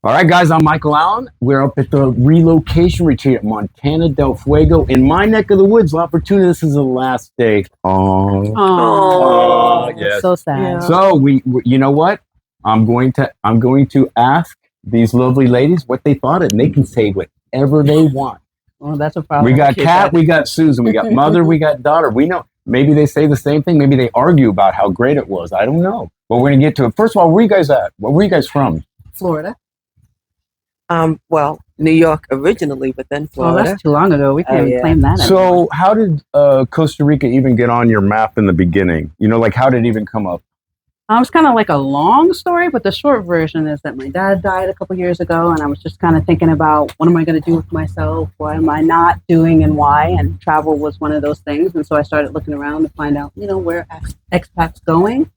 All right, guys, I'm Michael Allen. We're up at the relocation retreat at Montana del Fuego in my neck of the woods. La Fortuna, this is the last day. Oh, yes. so sad. Yeah. So we, you know what? I'm going to ask these lovely ladies what they thought, and they can say whatever they want. Well, that's a problem. We got Kat, we got Susan, we got mother, we got daughter. We know. Maybe they say the same thing. Maybe they argue about how great it was. I don't know. But we're going to get to it. First of all, where are you guys at? Where are you guys from? Florida. Well, New York originally, but then Oh, Florida. that's too long ago. We can't even yeah. claim that. So how did Costa Rica even get on your map in the beginning? You know, like how did it even come up? It's kind of like a long story, but the short version is that my dad died a couple years ago, and I was just kind of thinking about what am I going to do with myself? What am I not doing and why? And travel was one of those things. And so I started looking around to find out, where expats going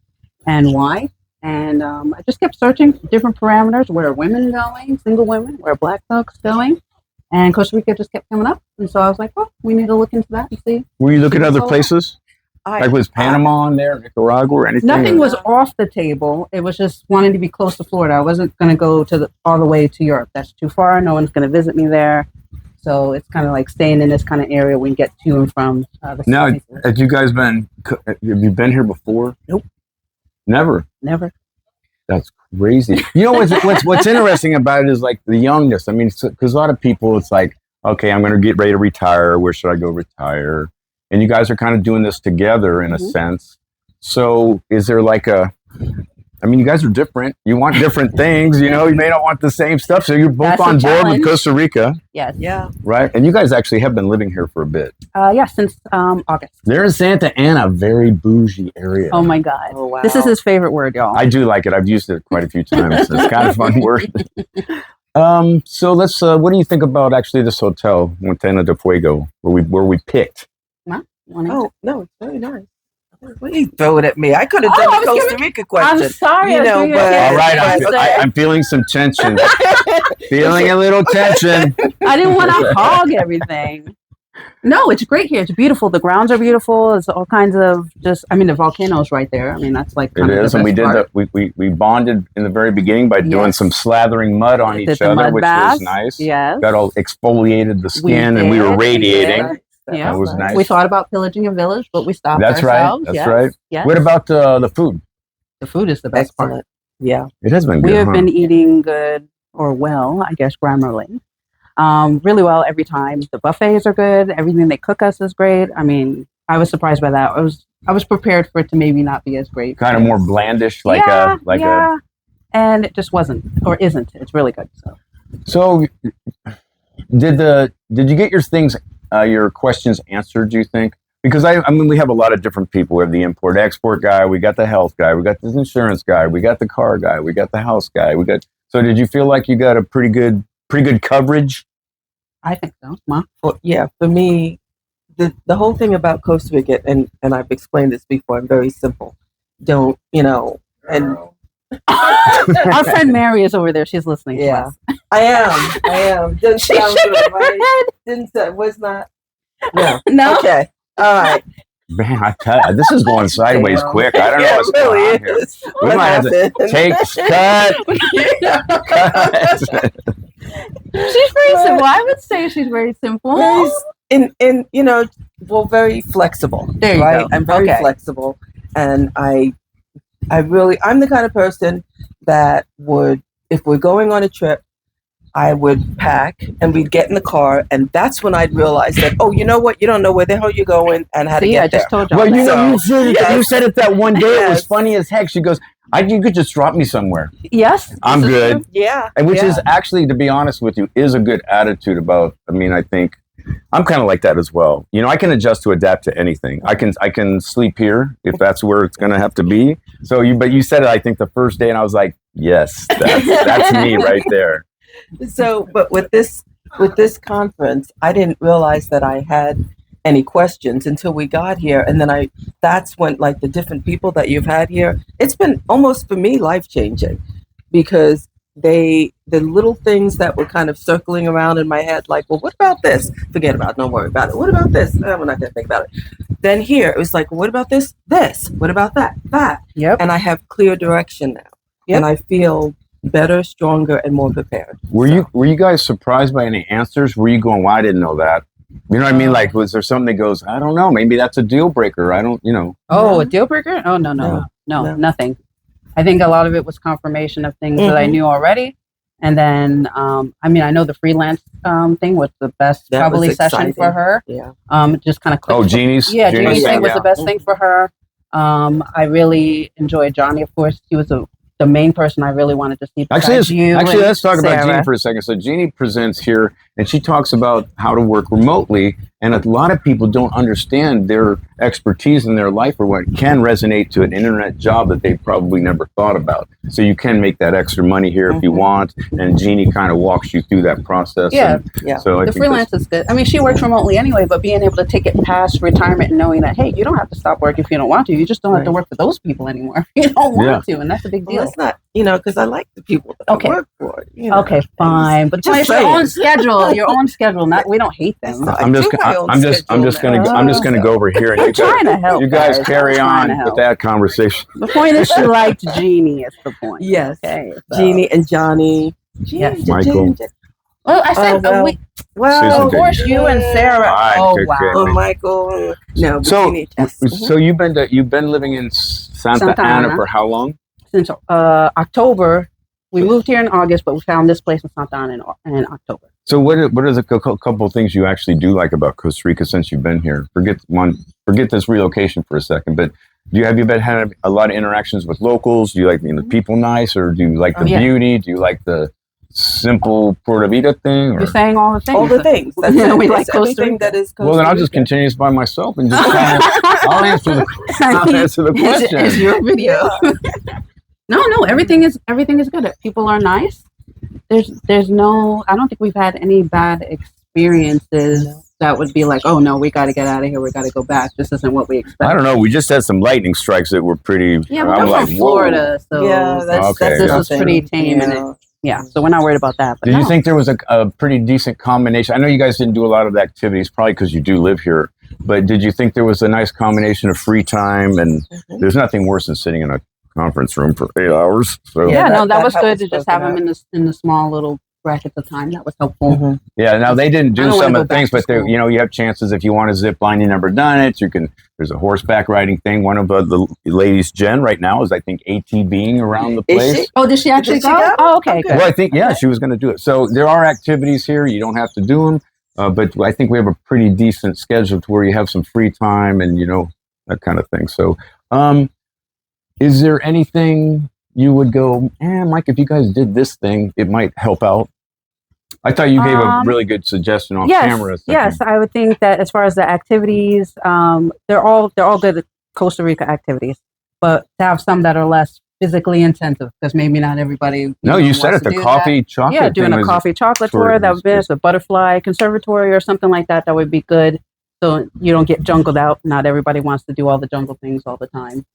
and why. And I just kept searching different parameters. Where are women going? Single women? Where are Black folks going? And Costa Rica just kept coming up. And so I was like, well, we need to look into that and see. Were you looking at other places? Like was Panama on there, Nicaragua, or anything? Nothing was off the table. It was just wanting to be close to Florida. I wasn't going to go all the way to Europe. That's too far. No one's going to visit me there. So it's kind of like staying in this kind of area we can get to and from the Now, cities. have you guys have you been here before? Nope. Never? Never. That's crazy. You know, what's interesting about it is like the youngness. I mean, because a lot of people, it's like, okay, I'm going to get ready to retire. Where should I go retire? And you guys are kind of doing this together in a sense. So is there like you guys are different. You want different things, you may not want the same stuff. So you're both That's on a board with challenge. Costa Rica, Yes. Yeah. right? And you guys actually have been living here for a bit. Yeah, since August. They're in Santa Ana, very bougie area. Oh, my God. Oh, wow. This is his favorite word, y'all. I do like it. I've used it quite a few times. It's kind of a fun word. So let's, what do you think about actually this hotel, Montana de Fuego, where we picked? Oh, no, it's very nice. What are you throwing at me? I could have done I the was Costa giving- Rica question. I'm sorry. You I know, threw you but- again. All right, Yes, I'm feeling some tension. Feeling a little tension. I didn't want to hog everything. No, it's great here. It's beautiful. The grounds are beautiful. It's all kinds of the volcano's right there. I mean, that's like It kind of is, the and we best did part. we bonded in the very beginning by doing Yes. some slathering mud on Did each the other, mud which bath. was nice. Yes. Got all exfoliated the skin, and we were did, we radiating. did. Yeah. That was nice. We thought about pillaging a village, but we stopped That's ourselves. right. That's Yes. right. Yes. What about the food? The food is the best part. Excellent. Yeah. It has been We good. have huh? been eating good or well, I guess, grammarly. Really well every time. The buffets are good. Everything they cook us is great. I mean, I was surprised by that. I was prepared for it to maybe not be as great. Kind of more blandish, and it just wasn't or isn't. It's really good. So, did you get your things, your questions answered? Do you think? Because I mean, we have a lot of different people. We have the import export guy. We got the health guy. We got this insurance guy. We got the car guy. We got the house guy. So did you feel like you got a pretty good coverage? I think so. Ma? Well, yeah, for me, the whole thing about Costa Rica, and I've explained this before, I'm very simple. Don't, and Our friend Mary is over there. She's listening to yeah, us. I am. Didn't sound good, right? Didn't say, was not. No. No? Okay. All right. Man, I tell you, this is going sideways Damn. quick. I don't know Yeah, what's it really going on here. is. We What might have to happened? cut. She's very simple. I would say she's very simple. And very flexible. There you right? go. I'm very Okay. flexible, and I'm the kind of person that would, if we're going on a trip, I would pack and we'd get in the car, and that's when I'd realize that, oh, you know what? You don't know where the hell you're going and how to See, get I there. just told you. Well, you So, know, you said it that one day. It was Yes. funny as heck. She goes, you could just drop me somewhere. Yes. I'm this is good. true. Yeah. And which yeah. is actually, to be honest with you, is a good attitude about, I mean, I think I'm kind of like that as well. I can adjust to adapt to anything. I can sleep here if that's where it's going to have to be. But you said it, I think the first day, and I was like, yes, that's me right there. So, but with this conference, I didn't realize that I had any questions until we got here, and then that's when, like, the different people that you've had here, it's been almost for me life-changing, because the little things that were kind of circling around in my head, like, well, what about this? Forget about it, don't worry about it. What about this? We're not going to think about it. Then here, it was like, what about this? This. What about that? That. Yep. And I have clear direction now. Yep. And I feel better, stronger, and more prepared. Were you guys surprised by any answers? Were you going, well, I didn't know that? You know what I mean? Like, was there something that goes, I don't know, maybe that's a deal breaker. I don't, Oh, a deal breaker? Oh, no, nothing. I think a lot of it was confirmation of things that I knew already. And then, I know the freelance thing was the best That probably was session exciting. for her. Yeah. It just kind of clicked. Oh, Jeannie's? Yeah, Jeannie's thing was yeah. the best thing for her. I really enjoyed Johnny, of course. He was the main person I really wanted to see. Actually, besides you and let's talk about Sarah. Jeannie for a second. So Jeannie presents here, and she talks about how to work remotely. And a lot of people don't understand their expertise in their life or what can resonate to an internet job that they probably never thought about. So you can make that extra money here if you want. And Jeannie kind of walks you through that process. Yeah. And Yeah. So I The think freelance is good. I mean, she works remotely anyway, but being able to take it past retirement and knowing that, hey, you don't have to stop work if you don't want to. You just don't have to Right. work for those people anymore. You don't want to, and that's a big Well, deal. it's not, because I like the people that Okay. I work for. Okay, fine, but Just it's your saying. own schedule. Your own schedule. Not we don't hate them. I I'm just do my own I'm just schedule now. I'm just gonna go over here and I'm trying to help. you guys carry I'm trying on to with help. that conversation. The point is, she liked Jeannie. Is the point. Yes. Okay. So. Jeannie and Johnny. Yes. Michael. Well, I said well. we. Well, Susan Of course, you and Sarah. Alright, Oh good, wow. good. Oh, Michael. No, but So Jeannie, yes. so you've been living in Santa Santa Ana Ana. for how long? Since October, we moved here in August, but we found this place in Santa Ana in October. So what are the couple of things you actually do like about Costa Rica since you've been here? Forget this relocation for a second, but have you been had a lot of interactions with locals? Do you like people nice, or do you like the Yeah. beauty? Do you like the simple Pura Vida thing? Or? You're saying all the things. All the things. That's Yeah, it. we like It's Costa everything Rica. that is Costa Well, then I'll just Rica. continue this by myself and just I'll answer the question. It's your video. No, everything is good. People are nice. There's no. I don't think we've had any bad experiences that would be like, oh no, we got to get out of here. We got to go back. This isn't what we expect. I don't know. We just had some lightning strikes that were pretty. Yeah, but I'm we're like, from whoa. Florida, so Yeah, that's Okay, this that's is pretty tame, and so we're not worried about that. But Did no. you think there was a pretty decent combination? I know you guys didn't do a lot of the activities, probably because you do live here. But did you think there was a nice combination of free time? And there's nothing worse than sitting in a conference room for 8 hours. So Yeah, that that was helps good to just have broken them in the small little brackets of time. That was helpful. yeah. Now they didn't I do don't wanna some go of the back things, to but school. you have chances if you want to zip line. You never done it. You can. There's a horseback riding thing. One of the ladies, Jen, right now is I think ATVing around the Is place. she? Oh, did she actually Did she go? go? Oh, okay, Okay. good. Well, I think she was going to do it. So there are activities here. You don't have to do them, but I think we have a pretty decent schedule to where you have some free time and that kind of thing. So, is there anything you would go, Mike? If you guys did this thing, it might help out. I thought you gave a really good suggestion on camera. Yes, I would think that as far as the activities, they're all good Costa Rica activities, but to have some that are less physically intensive, because maybe not everybody. No, you said wants it. to The do coffee chocolate. that. Yeah, doing thing a was- coffee chocolate sure tour, that would be was a butterfly conservatory or something like that. That would be good. So you don't get jungled out. Not everybody wants to do all the jungle things all the time.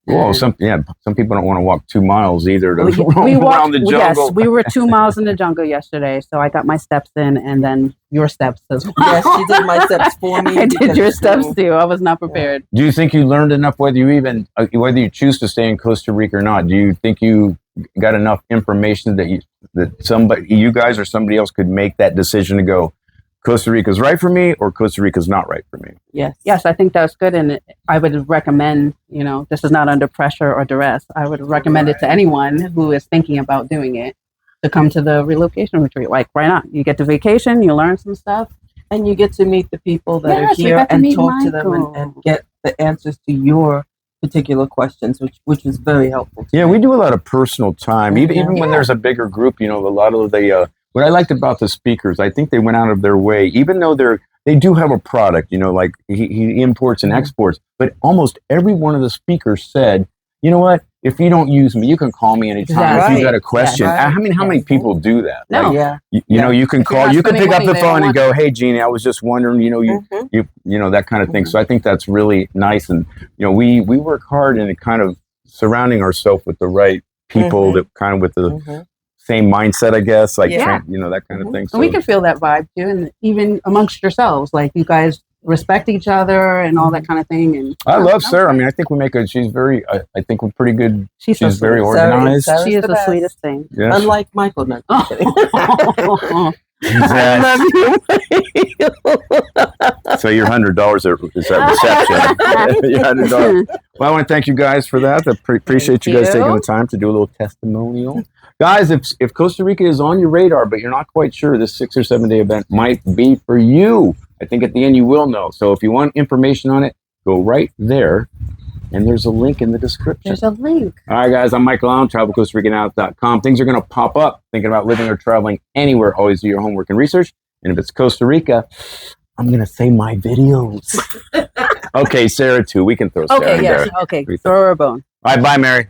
Well, some people don't want to walk 2 miles either to We roam walked, around the jungle. yes, we were 2 miles in the jungle yesterday, so I got my steps in, and then your steps as well. Yes, she did my steps for me. I did because, your steps too. I was not prepared. Do you think you learned enough, whether you choose to stay in Costa Rica or not? Do you think you got enough information that you guys or somebody else could make that decision to go, Costa Rica's right for me or Costa Rica's not right for me? Yes, I think that's good, and I would recommend. This is not under pressure or duress. I would recommend it to anyone who is thinking about doing it to come to the relocation retreat. Like, why not? You get to vacation, you learn some stuff. And you get to meet the people that Yes, are we here got to and meet talk to them Michael. and get the answers to your particular questions, which was very helpful. To Yeah, me. we do a lot of personal time, even Mhm. when there's a bigger group. A lot of the what I liked about the speakers, I think they went out of their way, even though they do have a product. Like he imports and exports, but almost every one of the speakers said, you know what? If you don't use me, you can call me anytime if Exactly. you got a question. Yeah, right. How many people do that? No. Like, Yeah. you can If you're call, not you can spending pick up money, the they phone don't and go, hey, Jeannie, I was just wondering, Mhm. you that kind of thing. Mhm. So I think that's really nice. And, we work hard in kind of surrounding ourselves with the right people Mhm. that kind of with the Mhm. same mindset, I guess, like, Yeah. that kind of thing. So And we can feel that vibe too, and even amongst yourselves, like you guys respect each other and all that kind of thing. And I love Sarah. I mean, I think we make a. She's very. I think we're pretty good. she's so She's very sweet. organized. Sarah's She is the the best. sweetest thing. Yes. Unlike Michael. No, Oh, I love you. So your $100 is at reception. Your $100. Well, I want to thank you guys for that. I appreciate you guys you. taking the time to do a little testimonial. Guys, if Costa Rica is on your radar, but you're not quite sure, this 6 or 7 day event might be for you. I think at the end you will know. So if you want information on it, go right there. And there's a link in the description. there's a link. All right, guys, I'm Michael Allen, TravelCostaRicanOut.com. Things are going to pop up. Thinking about living or traveling anywhere, always do your homework and research. And if it's Costa Rica, I'm going to say my videos. Okay, Sarah, too. We can throw Sarah Okay, in yes. there. Okay, We throw her a bone. All right, bye, Mary.